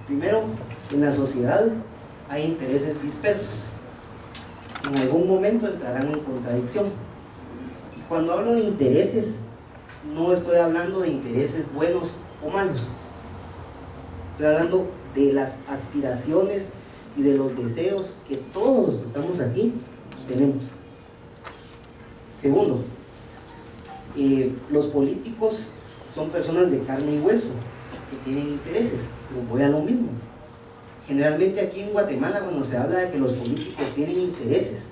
Primero, en la sociedad hay intereses dispersos. En algún momento entrarán en contradicción. Cuando hablo de intereses, no estoy hablando de intereses buenos o malos. Estoy hablando de las aspiraciones y de los deseos que todos los que estamos aquí tenemos. Segundo, los políticos son personas de carne y hueso que tienen intereses. Pues voy a lo mismo. Generalmente aquí en Guatemala, cuando se habla de que los políticos tienen intereses,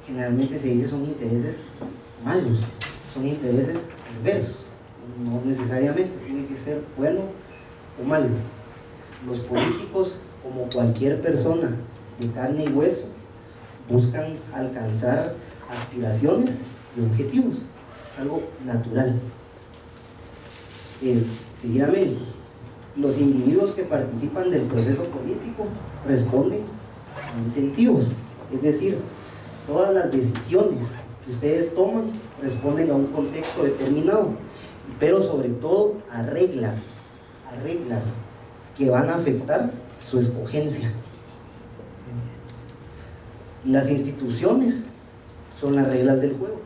generalmente se dice son intereses malos, son intereses perversos. No necesariamente tiene que ser bueno o malo. Los políticos, como cualquier persona de carne y hueso, buscan alcanzar aspiraciones y objetivos, algo natural. Seguidamente, los individuos que participan del proceso político responden a incentivos, es decir, todas las decisiones que ustedes toman responden a un contexto determinado, pero sobre todo a reglas que van a afectar su escogencia. Las instituciones son las reglas del juego.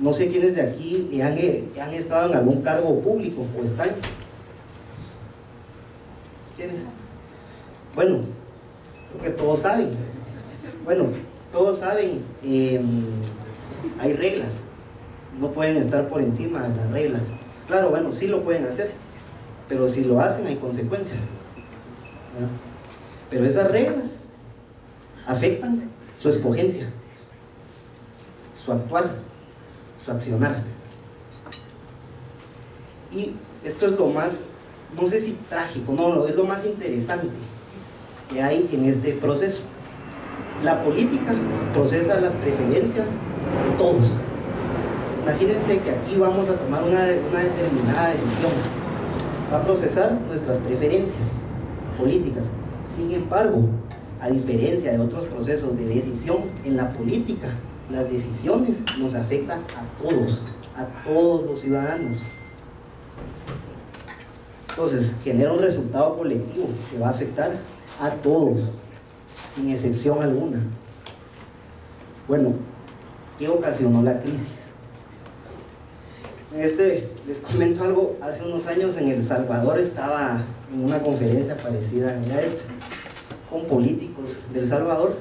No sé quiénes de aquí han estado en algún cargo público o están. ¿Quiénes? Bueno, creo que todos saben. Bueno, todos saben, hay reglas. No pueden estar por encima de las reglas. Claro, bueno, sí lo pueden hacer, pero si lo hacen hay consecuencias, ¿no? Pero esas reglas afectan su escogencia, su actuar, su accionar. Y esto es lo más, no sé si trágico, no, es lo más interesante que hay en este proceso. La política procesa las preferencias de todos. Imagínense que aquí vamos a tomar una determinada decisión. Va a procesar nuestras preferencias políticas. Sin embargo, a diferencia de otros procesos de decisión, en la política, las decisiones nos afectan a todos los ciudadanos. Entonces, genera un resultado colectivo que va a afectar a todos, sin excepción alguna. Bueno, ¿qué ocasionó la crisis? Les comento algo. Hace unos años en El Salvador estaba en una conferencia parecida a esta con políticos del Salvador.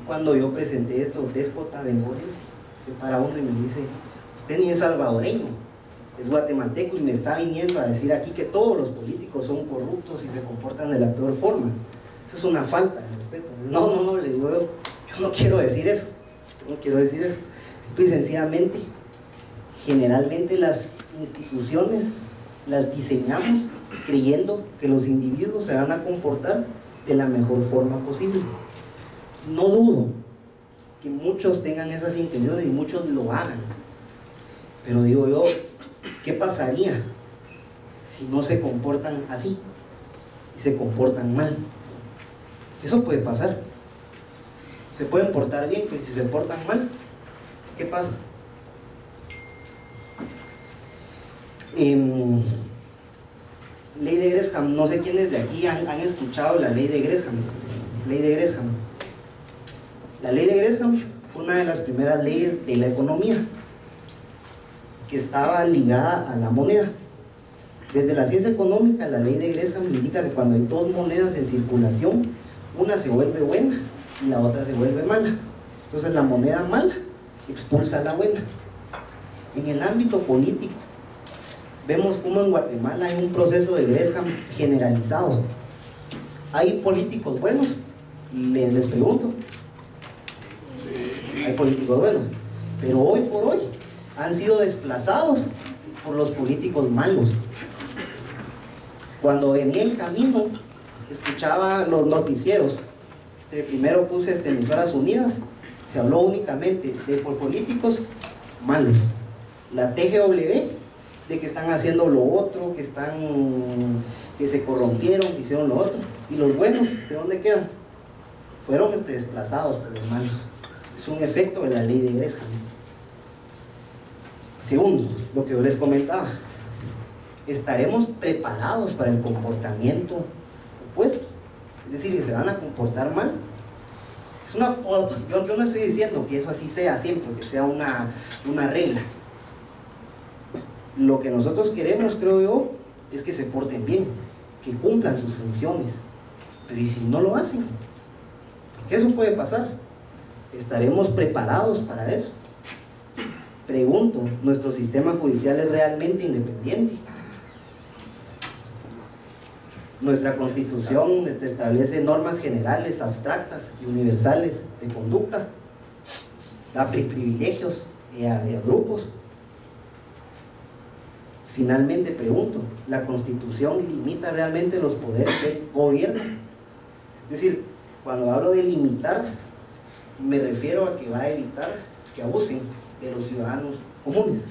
Cuando yo presenté esto, déspota benevolente, se para uno y me dice: usted ni es salvadoreño, es guatemalteco, y me está viniendo a decir aquí que todos los políticos son corruptos y se comportan de la peor forma. Eso es una falta de respeto. No, le digo yo no quiero decir eso, simple y sencillamente, generalmente las instituciones las diseñamos creyendo que los individuos se van a comportar de la mejor forma posible. No dudo que muchos tengan esas intenciones y muchos lo hagan, pero digo yo, ¿qué pasaría si no se comportan así y se comportan mal? Eso puede pasar. Se pueden portar bien, pero si se portan mal, ¿qué pasa? Ley de Gresham, no sé quiénes de aquí han escuchado la ley de Gresham. La ley de Gresham fue una de las primeras leyes de la economía que estaba ligada a la moneda. Desde la ciencia económica, la ley de Gresham indica que cuando hay dos monedas en circulación, una se vuelve buena y la otra se vuelve mala. Entonces la moneda mala expulsa a la buena. En el ámbito político, vemos cómo en Guatemala hay un proceso de Gresham generalizado. ¿Hay políticos buenos? Les pregunto. Hay políticos buenos, pero hoy por hoy han sido desplazados por los políticos malos. Cuando venía en camino, escuchaba los noticieros. Primero puse Emisoras Unidas, se habló únicamente de por políticos malos. La TGW, de que están haciendo lo otro, que se corrompieron, que hicieron lo otro. Y los buenos, ¿de dónde quedan? Fueron desplazados por los malos. Es un efecto de la ley de Gresham. Segundo, lo que yo les comentaba, ¿estaremos preparados para el comportamiento puestos, es decir, que se van a comportar mal. Yo no estoy diciendo que eso así sea siempre, que sea una regla. Lo que nosotros queremos, creo yo, es que se porten bien, que cumplan sus funciones. Pero ¿y si no lo hacen? Porque eso puede pasar. ¿Estaremos preparados para eso? Pregunto, ¿nuestro sistema judicial es realmente independiente? Nuestra Constitución establece normas generales, abstractas y universales de conducta, da privilegios a grupos. Finalmente pregunto, ¿la Constitución limita realmente los poderes del gobierno? Es decir, cuando hablo de limitar, me refiero a que va a evitar que abusen de los ciudadanos comunes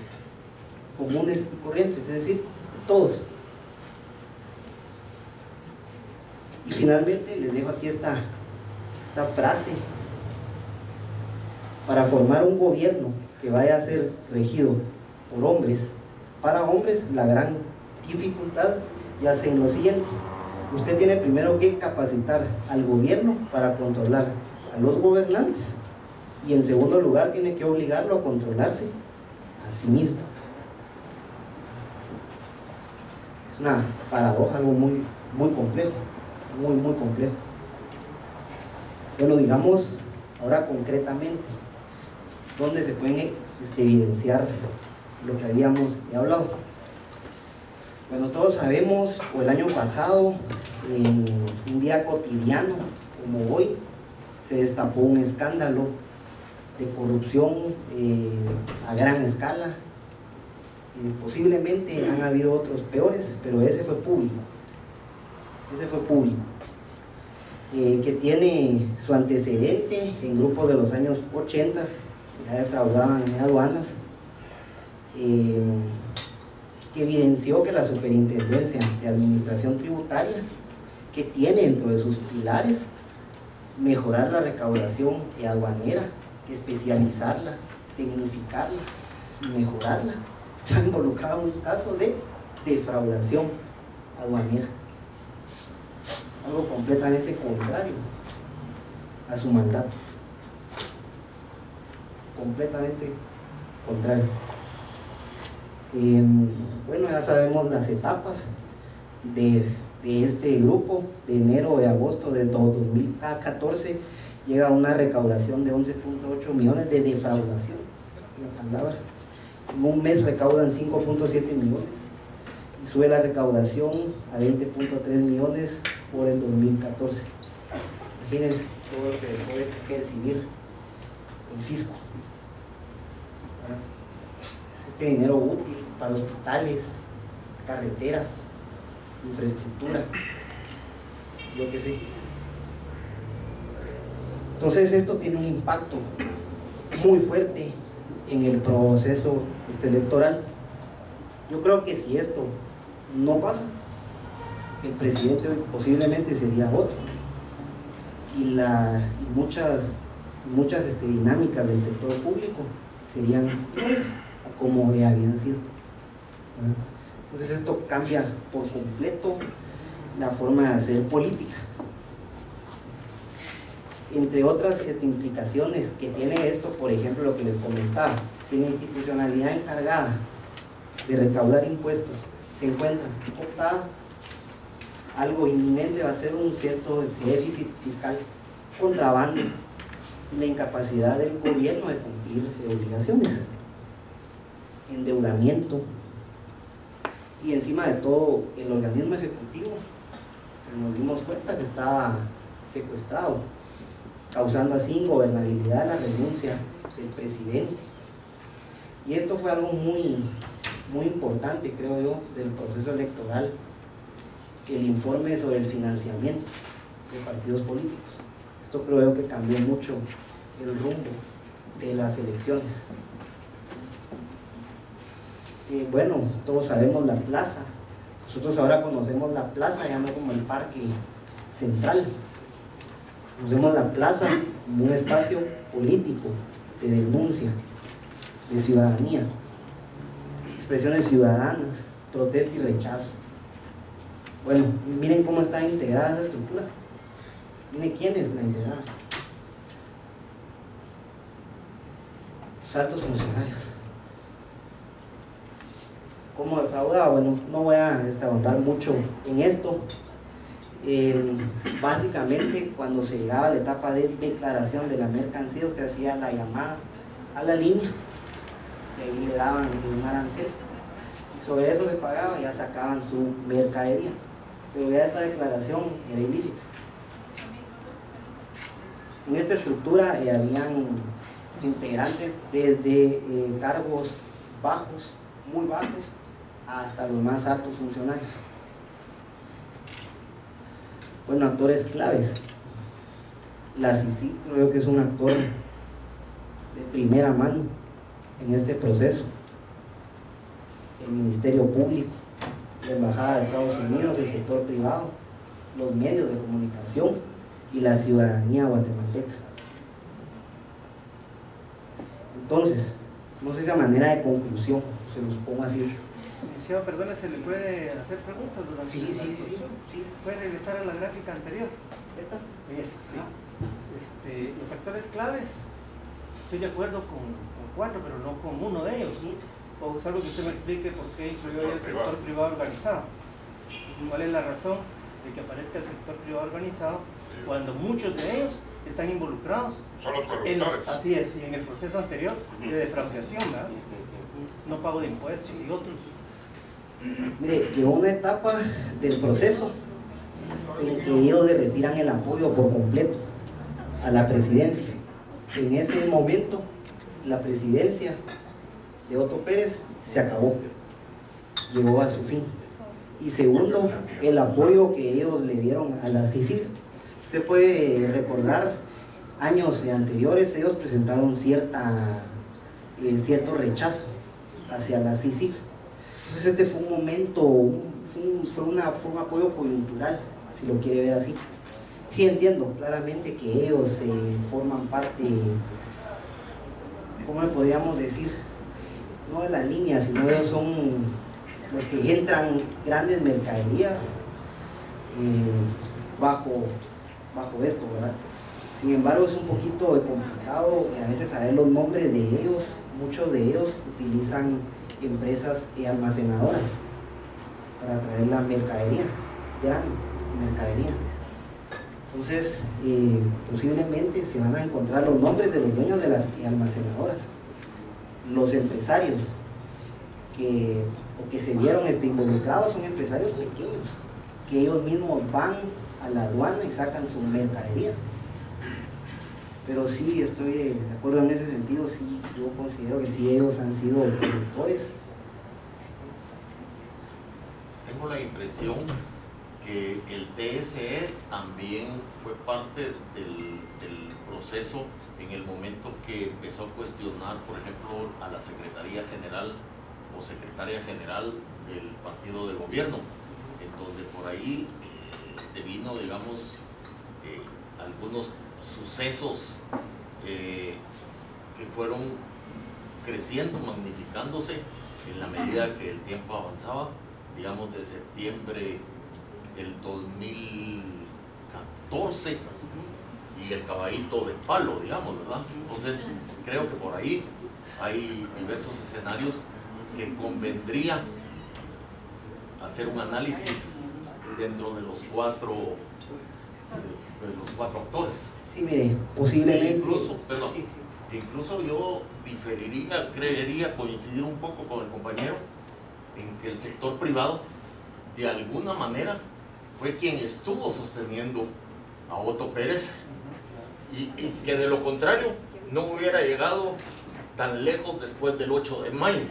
y corrientes, es decir, todos. Y finalmente les dejo aquí esta frase: para formar un gobierno que vaya a ser regido por hombres, para hombres, la gran dificultad yace en lo siguiente: usted tiene primero que capacitar al gobierno para controlar a los gobernantes, y en segundo lugar tiene que obligarlo a controlarse a sí mismo. Es una paradoja, algo muy complejo, muy complejo. Bueno, digamos ahora concretamente, ¿dónde se pueden evidenciar lo que habíamos hablado? Bueno, todos sabemos, o el año pasado, en un día cotidiano como hoy, se destapó un escándalo de corrupción a gran escala. Posiblemente han habido otros peores, pero ese fue público. Que tiene su antecedente en grupos de los años 80, ya defraudaban en aduanas, que evidenció que la Superintendencia de Administración Tributaria, que tiene dentro de sus pilares mejorar la recaudación aduanera, especializarla, tecnificarla y mejorarla, está involucrado en un caso de defraudación aduanera, algo completamente contrario a su mandato, completamente contrario. Bueno, ya sabemos las etapas de este grupo. De enero a agosto de 2014 llega a una recaudación de 11.8 millones de defraudación. En un mes recaudan 5.7 millones y sube la recaudación a 20.3 millones por el 2014. Imagínense todo lo que dejó de percibir el fisco. Este dinero útil para hospitales, carreteras, infraestructura, yo qué sé. Entonces esto tiene un impacto muy fuerte en el proceso electoral. Yo creo que si esto no pasa, el presidente posiblemente sería otro, y muchas dinámicas del sector público serían iguales a como habían sido. Entonces esto cambia por completo la forma de hacer política. Entre otras implicaciones que tiene esto, por ejemplo, lo que les comentaba: si la institucionalidad encargada de recaudar impuestos se encuentra cooptada, algo inminente va a ser un cierto déficit fiscal, contrabando, la incapacidad del gobierno de cumplir obligaciones, endeudamiento, y encima de todo el organismo ejecutivo, nos dimos cuenta que estaba secuestrado, causando así ingobernabilidad, la renuncia del presidente. Y esto fue algo muy importante, creo yo, del proceso electoral, el informe sobre el financiamiento de partidos políticos. Esto creo yo que cambió mucho el rumbo de las elecciones. Bueno, todos sabemos la plaza. Nosotros ahora conocemos la plaza ya no como el Parque Central. Conocemos la plaza como un espacio político de denuncia, de ciudadanía, expresiones ciudadanas, protesta y rechazo. Bueno, miren cómo está integrada esa estructura. Miren quiénes la integraron. Los altos funcionarios. ¿Cómo defraudaba? Bueno, no voy a ahondar mucho en esto. Básicamente, cuando se llegaba a la etapa de declaración de la mercancía, usted hacía la llamada a la línea y ahí le daban un arancel. Y sobre eso se pagaba y ya sacaban su mercadería. Pero ya esta declaración era ilícita. En esta estructura habían integrantes desde cargos bajos, muy bajos, hasta los más altos funcionarios. Bueno, actores claves. La CICIG creo que es un actor de primera mano en este proceso. El Ministerio Público, la Embajada de Estados Unidos, el sector privado, los medios de comunicación y la ciudadanía guatemalteca. Entonces, no sé si a manera de conclusión, se los pongo así. Licenciado, perdone, ¿se le puede hacer preguntas durante Sí. ¿Puede regresar a la gráfica anterior? ¿Esta? Esa, sí. Los factores claves, estoy de acuerdo con 4, pero no con uno de ellos. O es algo que usted me explique por qué incluyó el sector privado organizado. ¿Cuál es la razón de que aparezca el sector privado organizado cuando muchos de ellos están involucrados? Son los corruptores. Así es, y en el proceso anterior de defraudación, ¿verdad? No pago de impuestos y otros. Mire, llegó una etapa del proceso en que ellos le retiran el apoyo por completo a la presidencia. En ese momento, la presidencia de Otto Pérez se acabó, llegó a su fin. Y segundo, el apoyo que ellos le dieron a la CICIG. Usted puede recordar, años anteriores ellos presentaron cierto rechazo hacia la CICIG. Entonces este fue un momento, fue un apoyo coyuntural, si lo quiere ver así. Sí entiendo claramente que ellos forman parte, ¿cómo le podríamos decir? No de la línea, sino ellos son los que entran grandes mercaderías bajo esto, ¿verdad? Sin embargo, es un poquito complicado a veces saber los nombres de ellos. Muchos de ellos utilizan empresas almacenadoras para traer la mercadería, gran mercadería. Entonces, posiblemente se van a encontrar los nombres de los dueños de las almacenadoras. Los empresarios que se vieron involucrados son empresarios pequeños, que ellos mismos van a la aduana y sacan su mercadería. Pero sí, estoy de acuerdo en ese sentido, sí, yo considero que sí, ellos han sido productores. Tengo la impresión que el TSE también fue parte del proceso en el momento que empezó a cuestionar, por ejemplo, a la Secretaría General o Secretaria General del partido de gobierno, en donde por ahí devino, digamos, algunos sucesos que fueron creciendo, magnificándose en la medida que el tiempo avanzaba, digamos de septiembre del 2014 y el caballito de palo, digamos, ¿verdad? Entonces creo que por ahí hay diversos escenarios que convendría hacer un análisis dentro de los cuatro actores. Sí, mire, posiblemente. Incluso yo creería coincidir un poco con el compañero en que el sector privado de alguna manera fue quien estuvo sosteniendo a Otto Pérez y que de lo contrario no hubiera llegado tan lejos después del 8 de mayo.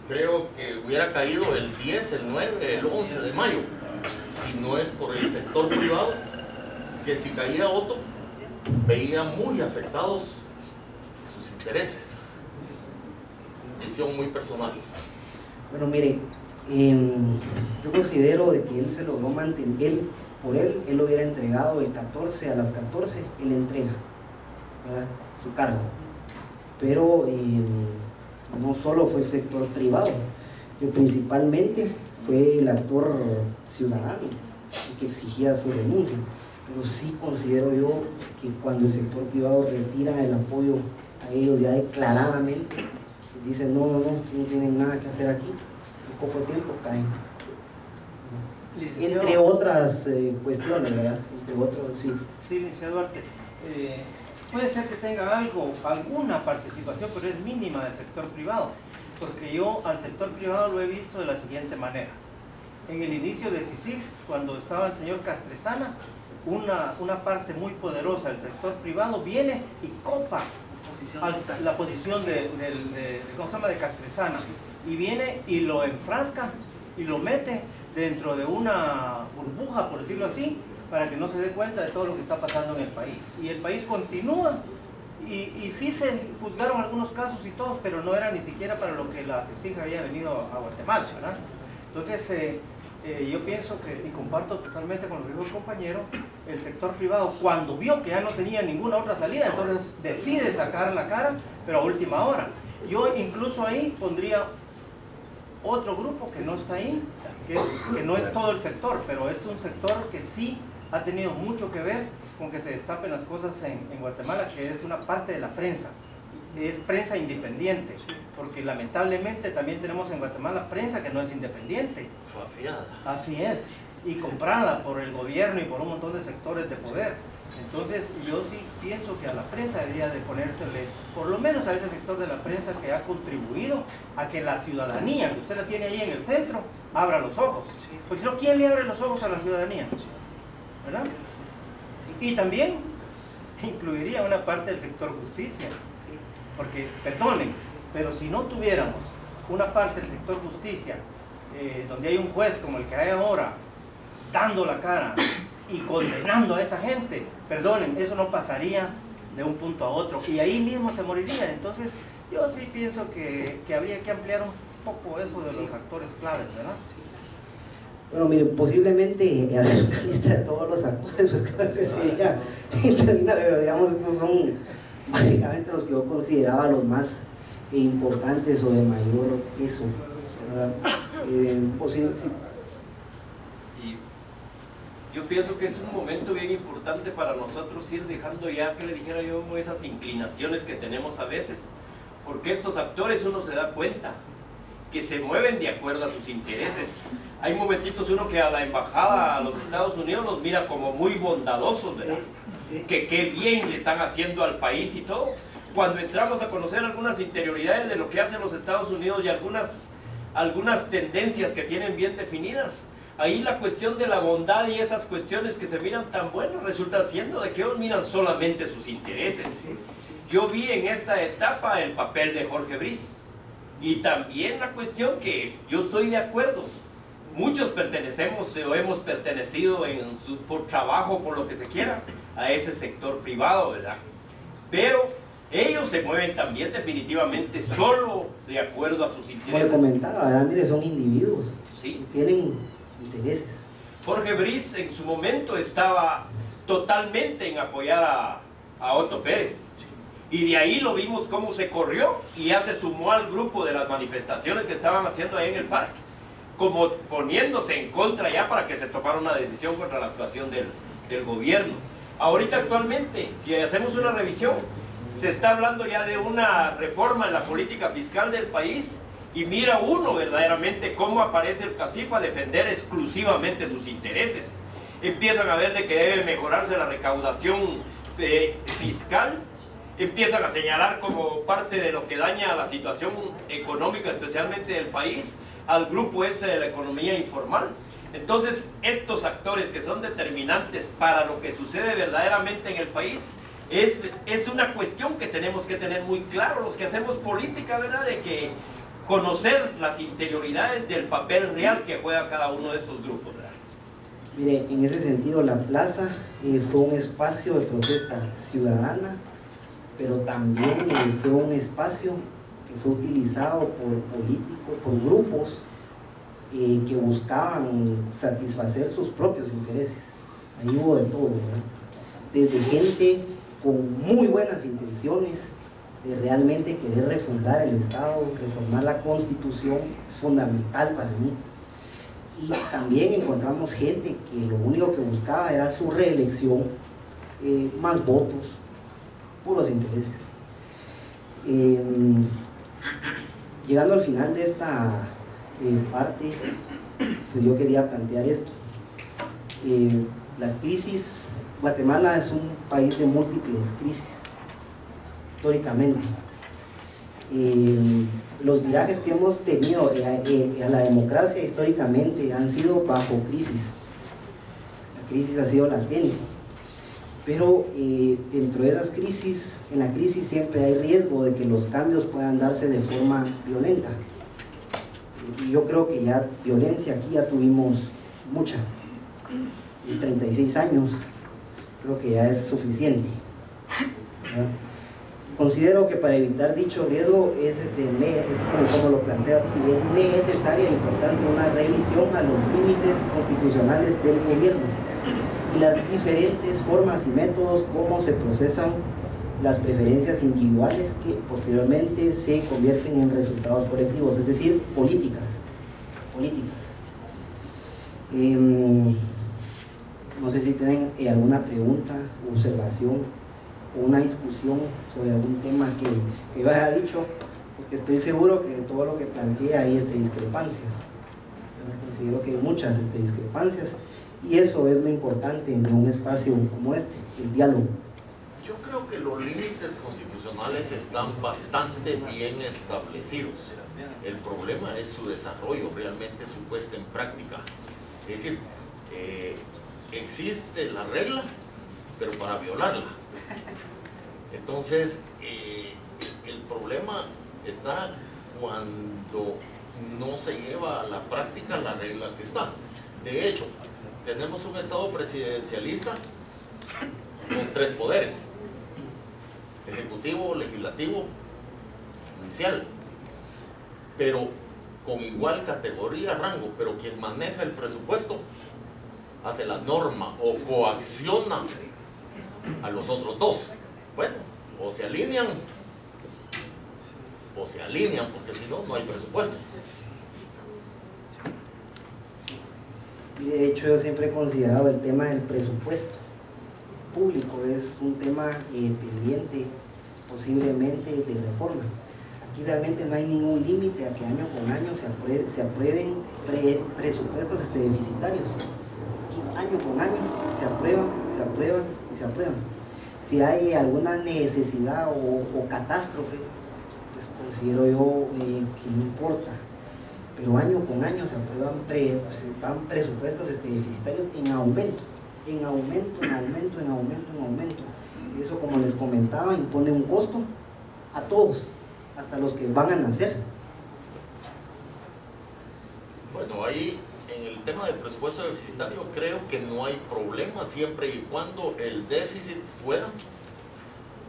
Creo que hubiera caído el 10, el 9, el 11 de mayo, si no es por el sector privado, que si caía Otto, veía muy afectados sus intereses. Visión muy personal. Bueno, mire, yo considero de que él se logró mantener, él lo hubiera entregado el 14, a las 14, él entrega, ¿verdad?, su cargo. Pero no solo fue el sector privado, principalmente fue el actor ciudadano que exigía su renuncia. Pero sí considero yo que cuando el sector privado retira el apoyo a ellos ya declaradamente, dicen no, no tienen nada que hacer aquí, en poco tiempo caen. Licenciado, entre otras cuestiones, ¿verdad? Entre otros, sí. Sí, licenciado Duarte, puede ser que tenga alguna participación, pero es mínima del sector privado, porque yo al sector privado lo he visto de la siguiente manera. En el inicio de CICIG, cuando estaba el señor Castresana, una parte muy poderosa del sector privado viene y copa la posición ¿cómo se llama?, de Castresana, y viene y lo enfrasca y lo mete dentro de una burbuja, por decirlo así, para que no se dé cuenta de todo lo que está pasando en el país. Y el país continúa, y sí se juzgaron algunos casos y todos, pero no era ni siquiera para lo que la CICIG había venido a Guatemala, ¿verdad? Entonces, yo pienso que, y comparto totalmente con lo que dijo el compañero, el sector privado, cuando vio que ya no tenía ninguna otra salida, entonces decide sacar la cara, pero a última hora. Yo incluso ahí pondría otro grupo que no está ahí, que no es todo el sector, pero es un sector que sí ha tenido mucho que ver con que se destapen las cosas en Guatemala, que es una parte de la prensa, es prensa independiente, porque lamentablemente también tenemos en Guatemala prensa que no es independiente. Fafiada. Así es, y comprada por el gobierno y por un montón de sectores de poder. Entonces yo sí pienso que a la prensa debería de ponérsele, por lo menos a ese sector de la prensa que ha contribuido a que la ciudadanía, que usted la tiene ahí en el centro, abra los ojos. Porque si no, ¿quién le abre los ojos a la ciudadanía? ¿Verdad? Y también incluiría una parte del sector justicia. Porque, perdonen, pero si no tuviéramos una parte del sector justicia, donde hay un juez como el que hay ahora, dando la cara y condenando a esa gente, perdonen, eso no pasaría de un punto a otro, y ahí mismo se moriría. Entonces, yo sí pienso que habría que ampliar un poco eso de los actores claves, ¿verdad? Bueno, miren, posiblemente hacer una lista de todos los actores, pues creo que sería interminable, pero digamos, estos son básicamente los que yo consideraba los más importantes o de mayor peso, ¿verdad? Posible, sí. Y yo pienso que es un momento bien importante para nosotros ir dejando ya, que le dijera yo, esas inclinaciones que tenemos a veces, porque estos actores uno se da cuenta que se mueven de acuerdo a sus intereses. Hay momentitos uno que a la embajada, a los Estados Unidos, los mira como muy bondadosos, ¿verdad? Que qué bien le están haciendo al país y todo. Cuando entramos a conocer algunas interioridades de lo que hacen los Estados Unidos y algunas tendencias que tienen bien definidas, ahí la cuestión de la bondad y esas cuestiones que se miran tan buenas resulta siendo de que ellos miran solamente sus intereses. Yo vi en esta etapa el papel de Jorge Briz, y también la cuestión que yo estoy de acuerdo. Muchos pertenecemos o hemos pertenecido por trabajo, por lo que se quiera, a ese sector privado, ¿verdad? Pero ellos se mueven también definitivamente solo de acuerdo a sus intereses. Como le comentaba, ¿verdad? Mire, son individuos, sí, que tienen intereses. Jorge Briz en su momento estaba totalmente en apoyar a Otto Pérez. Y de ahí lo vimos cómo se corrió y ya se sumó al grupo de las manifestaciones que estaban haciendo ahí en el parque, como poniéndose en contra ya para que se tomara una decisión contra la actuación del gobierno. Ahorita actualmente, si hacemos una revisión, se está hablando ya de una reforma en la política fiscal del país, y mira uno verdaderamente cómo aparece el CACIF a defender exclusivamente sus intereses. Empiezan a ver de que debe mejorarse la recaudación fiscal, empiezan a señalar como parte de lo que daña la situación económica, especialmente del país, al grupo de la economía informal. Entonces, estos actores que son determinantes para lo que sucede verdaderamente en el país, es una cuestión que tenemos que tener muy claro, los que hacemos política, ¿verdad? De que conocer las interioridades del papel real que juega cada uno de estos grupos, ¿verdad? Mire, en ese sentido, la plaza fue un espacio de protesta ciudadana, pero también fue un espacio que fue utilizado por políticos, por grupos que buscaban satisfacer sus propios intereses. Ahí hubo de todo, ¿verdad? Desde gente con muy buenas intenciones de realmente querer refundar el Estado, reformar la Constitución, es fundamental para mí. Y también encontramos gente que lo único que buscaba era su reelección, más votos, puros intereses. Llegando al final de esta parte, pues yo quería plantear esto. Las crisis, Guatemala es un país de múltiples crisis, históricamente. Los virajes que hemos tenido a la democracia históricamente han sido bajo crisis. La crisis ha sido latente, pero dentro de esas crisis, en la crisis siempre hay riesgo de que los cambios puedan darse de forma violenta. Y yo creo que ya violencia aquí ya tuvimos mucha. 36 años creo que ya es suficiente, ¿verdad? Considero que para evitar dicho riesgo es como lo planteo aquí, es necesaria e importante una revisión a los límites constitucionales del gobierno y las diferentes formas y métodos como se procesan las preferencias individuales que posteriormente se convierten en resultados colectivos, es decir, políticas. No sé si tienen alguna pregunta, observación o una discusión sobre algún tema que yo haya dicho, porque estoy seguro que todo lo que planteé hay discrepancias. Considero que hay muchas discrepancias y eso es lo importante en un espacio como este, el diálogo. Yo creo que los límites constitucionales están bastante bien establecidos. El problema es su desarrollo, realmente su puesta en práctica. Es decir, existe la regla, pero para violarla. Entonces, el problema está cuando no se lleva a la práctica la regla que está. De hecho, tenemos un Estado presidencialista con 3 poderes: ejecutivo, legislativo, judicial, pero con igual categoría, rango, pero quien maneja el presupuesto hace la norma o coacciona a los otros 2. Bueno, o se alinean, porque si no, no hay presupuesto. De hecho, yo siempre he considerado el tema del presupuesto público es un tema pendiente posiblemente de reforma. Aquí realmente no hay ningún límite a que año con año se aprueben presupuestos deficitarios. Aquí, año con año se aprueban. Si hay alguna necesidad o catástrofe, pues considero yo que no importa. Pero año con año se aprueban presupuestos deficitarios en aumento. Y eso, como les comentaba, impone un costo a todos, hasta los que van a nacer. Bueno, ahí en el tema del presupuesto deficitario creo que no hay problema siempre y cuando el déficit fuera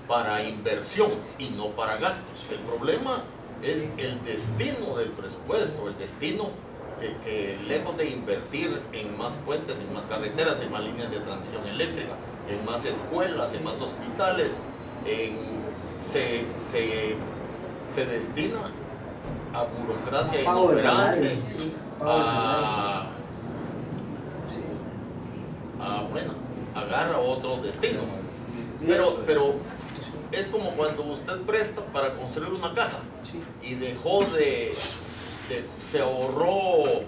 para inversión y no para gastos. El problema es el destino del presupuesto, el destino que lejos de invertir en más puentes, en más carreteras, en más líneas de transmisión eléctrica, en más escuelas, en más hospitales, se destina a burocracia inoperante, agarra otros destinos. Pero es como cuando usted presta para construir una casa y se ahorró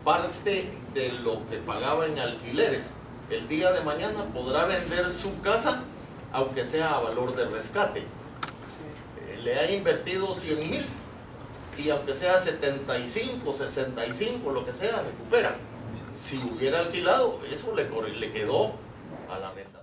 parte de lo que pagaba en alquileres. El día de mañana podrá vender su casa aunque sea a valor de rescate. Le ha invertido 100,000 y aunque sea 75, 65, lo que sea, recupera. Si hubiera alquilado, eso le quedó a la renta.